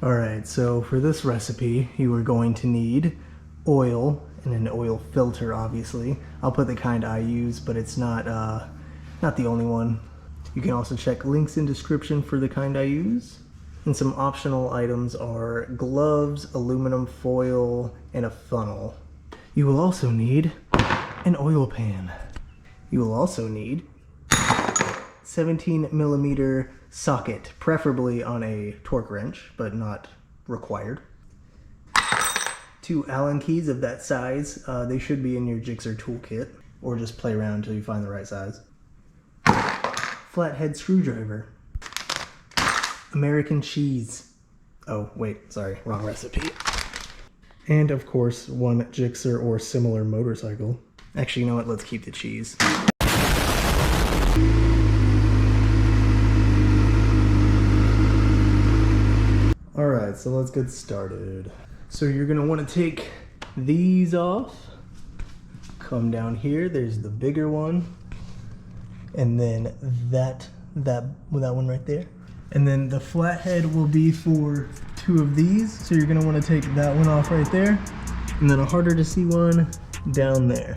Alright, so for this recipe, you are going to need oil and an oil filter, obviously. I'll put the kind I use, but it's not the only one. You can also check links in description for the kind I use. And some optional items are gloves, aluminum foil, and a funnel. You will also need an oil pan. You will also need 17mm socket, preferably on a torque wrench, but not required. 2 Allen keys of that size. They should be in your Gixxer toolkit, or just play around until you find the right size. Flathead screwdriver. American cheese. Oh, wait, sorry, wrong recipe. And of course, 1 Gixxer or similar motorcycle. Actually, you know what? Let's keep the cheese. Alright, so let's get started. So you're going to want to take these off. Come down here, there's the bigger one. And then that one right there. And then the flathead will be for 2 of these. So you're going to want to take that one off right there. And then a harder to see one down there.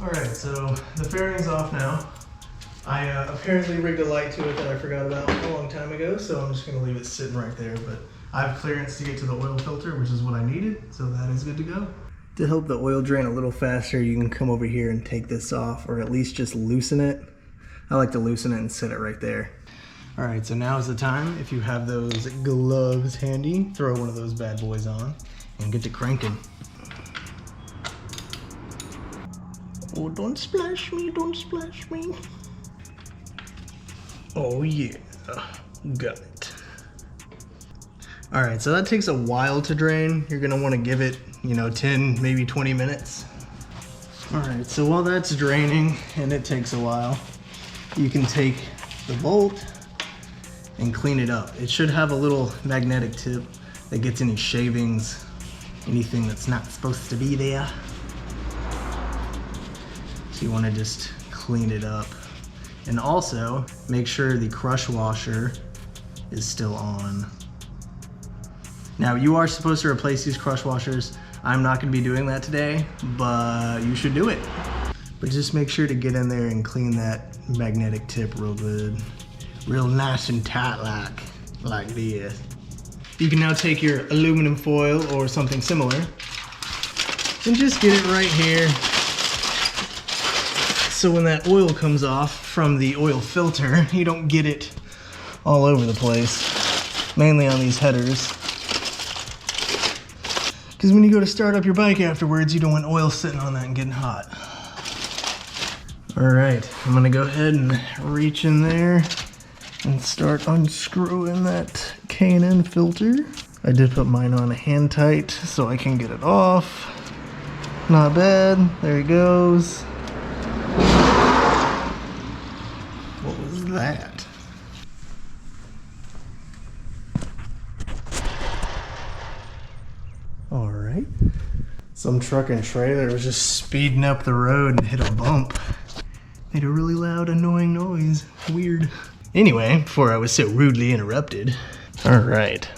Alright, so the fairing's off now. I apparently rigged a light to it that I forgot about a long time ago, so I'm just going to leave it sitting right there. But I have clearance to get to the oil filter, which is what I needed, so that is good to go. To help the oil drain a little faster, you can come over here and take this off, or at least just loosen it. I like to loosen it and set it right there. Alright, so now is the time. If you have those gloves handy, throw one of those bad boys on and get to cranking. Oh, don't splash me, don't splash me. Oh yeah, got it. Alright, so that takes a while to drain. You're gonna wanna give it, 10, maybe 20 minutes. Alright, so while that's draining, and it takes a while, you can take the bolt and clean it up. It should have a little magnetic tip that gets any shavings, anything that's not supposed to be there. So you want to just clean it up. And also make sure the crush washer is still on. Now you are supposed to replace these crush washers. I'm not going to be doing that today, but you should do it. But just make sure to get in there and clean that magnetic tip real good. Real nice and tight like this. You can now take your aluminum foil or something similar and just get it right here. So when that oil comes off from the oil filter, you don't get it all over the place, mainly on these headers. Because when you go to start up your bike afterwards, you don't want oil sitting on that and getting hot. All right, I'm gonna go ahead and reach in there and start unscrewing that K&N filter. I did put mine on hand tight so I can get it off. Not bad, there it goes. What was that? All right. Some truck and trailer was just speeding up the road and hit a bump. Made a really loud, annoying noise. Weird. Anyway, before I was so rudely interrupted. All right.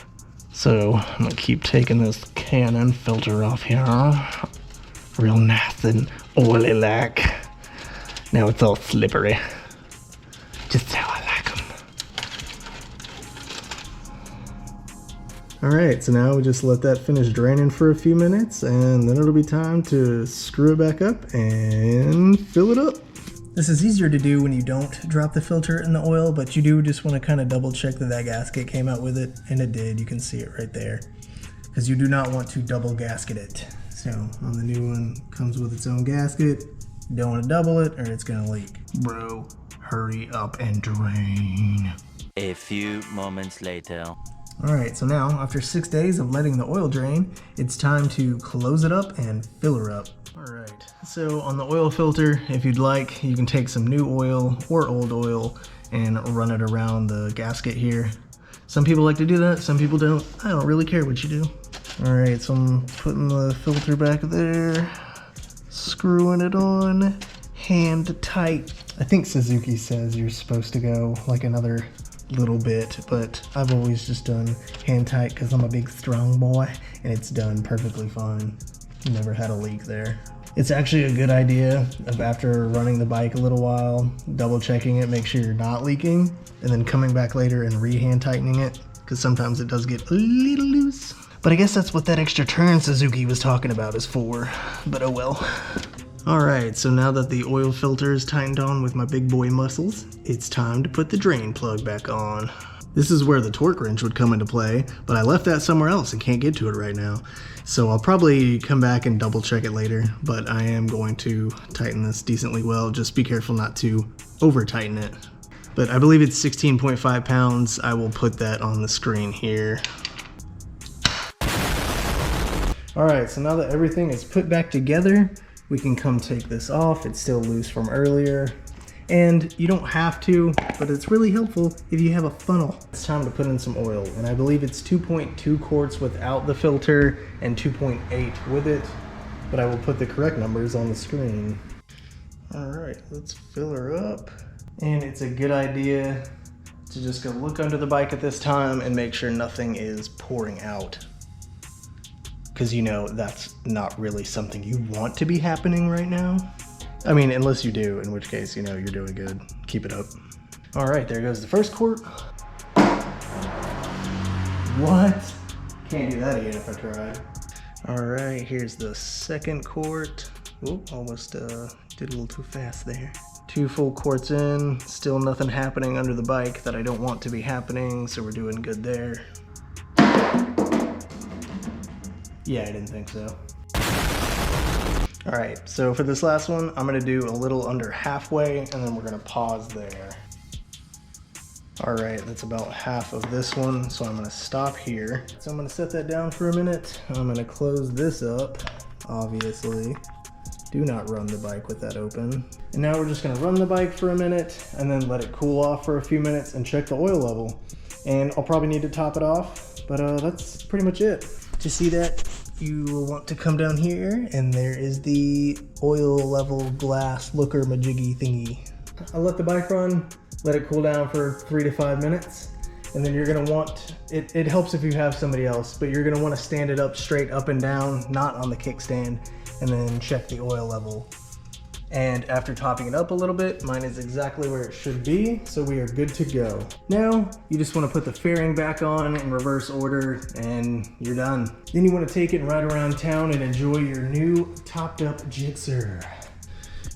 So I'm gonna keep taking this K&N filter off here. Real nice and oily like. Now it's all slippery. Just how I like them. Alright, so now we just let that finish draining for a few minutes and then it'll be time to screw it back up and fill it up. This is easier to do when you don't drop the filter in the oil, but you do just want to kind of double check that that gasket came out with it, and it did. You can see it right there. Because you do not want to double gasket it. So on the new one, comes with its own gasket. You don't want to double it or it's going to leak. Bro, hurry up and drain. A few moments later. Alright, so now after 6 days of letting the oil drain, it's time to close it up and fill her up. Alright, so on the oil filter, if you'd like, you can take some new oil or old oil and run it around the gasket here. Some people like to do that, some people don't. I don't really care what you do. All right, so I'm putting the filter back there, screwing it on, hand tight. I think Suzuki says you're supposed to go like another little bit, but I've always just done hand tight because I'm a big strong boy, and it's done perfectly fine. Never had a leak there. It's actually a good idea of after running the bike a little while, double checking it, make sure you're not leaking, and then coming back later and re-hand tightening it, because sometimes it does get a little loose. But I guess that's what that extra turn Suzuki was talking about is for, but oh well. All right, so now that the oil filter is tightened on with my big boy muscles, it's time to put the drain plug back on. This is where the torque wrench would come into play, but I left that somewhere else and can't get to it right now. So I'll probably come back and double check it later, but I am going to tighten this decently well. Just be careful not to over tighten it. But I believe it's 16.5 pounds. I will put that on the screen here. All right, so now that everything is put back together, we can come take this off. It's still loose from earlier. And you don't have to, but it's really helpful if you have a funnel. It's time to put in some oil, and I believe it's 2.2 quarts without the filter and 2.8 with it, but I will put the correct numbers on the screen. All right, let's fill her up. And it's a good idea to just go look under the bike at this time and make sure nothing is pouring out. Because you know that's not really something you want to be happening right now. I mean, unless you do, in which case, you know, you're doing good. Keep it up. All right, there goes the first quart. What? Can't do that again if I tried. All right, here's the second quart. Oop, almost did a little too fast there. 2 full quarts in, still nothing happening under the bike that I don't want to be happening, so we're doing good there. Yeah, I didn't think so. All right, so for this last one, I'm gonna do a little under halfway, and then we're gonna pause there. All right, that's about half of this one, so I'm gonna stop here. So I'm gonna set that down for a minute. I'm gonna close this up, obviously. Do not run the bike with that open. And now we're just gonna run the bike for a minute, and then let it cool off for a few minutes and check the oil level. And I'll probably need to top it off, but that's pretty much it. To see that, you will want to come down here, and there is the oil level glass looker majiggy thingy. I'll let the bike run, let it cool down for 3 to 5 minutes, and then you're gonna want, it helps if you have somebody else, but you're gonna wanna stand it up straight up and down, not on the kickstand, and then check the oil level. And after topping it up a little bit, mine is exactly where it should be, so we are good to go. Now, you just wanna put the fairing back on in reverse order, and you're done. Then you wanna take it and ride around town and enjoy your new topped up Gixxer.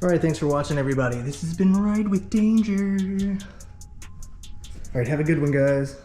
All right, thanks for watching, everybody. This has been Ride with Danger. All right, have a good one, guys.